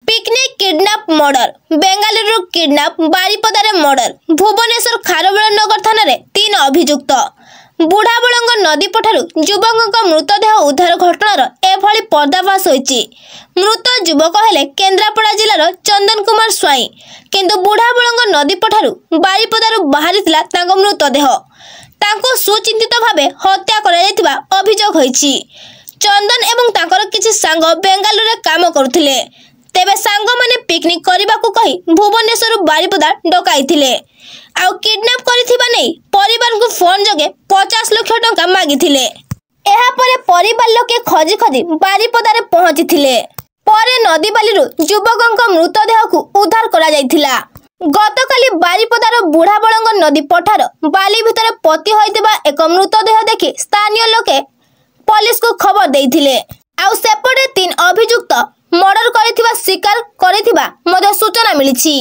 Picnic kidnap murder Bengaluru kidnap बारिपदारे murder Bhubaneswar Kharavela Nagar थाना तीन अभियुक्त बुढ़ाबलंग नदी पठारु युवक मृतदेह उद्धार घटनार एभली पर्दाफाश होईछि। मृत युवक हेले केन्द्रापड़ा जिलार चंदन कुमार स्वाई किंतु बुढ़ाबलंग नदी पठारु बारिपदारु बाहरिथिला तांको मृतदेह तांको सुचिंतित भावे हत्या करा जायतिबा अभियोग होईछि। चंदन एवं तांकर किछि सांग बेंगालुरु काम करुथिले तेबे सांग माने पिकनिक करबाकू कही भुवनेश्वर बारिपदा डकाइथिले आउ किडनैप करिथिबा नै परिवार को फोन जगे 50 लाख टंका मागिथिले। एहा परे परिवार लोके खोजी खोजी बारिपदारे पहुंचिथिले। परे नदी बालीरु युवकक मृतदेह को उद्धार करा जायथिला। गतकाली बारिपदार बुढ़ाबलंग नदी पठार बाली भितर पति होइतिबा एक मृतदेह देखि स्थानीय लोके पुलिस को खबर देइथिले। आउ सेपटे तीन अभियुक्त मर्डर करिथिबा स्वीकार करिथिबा मते सूचना मिलिछि।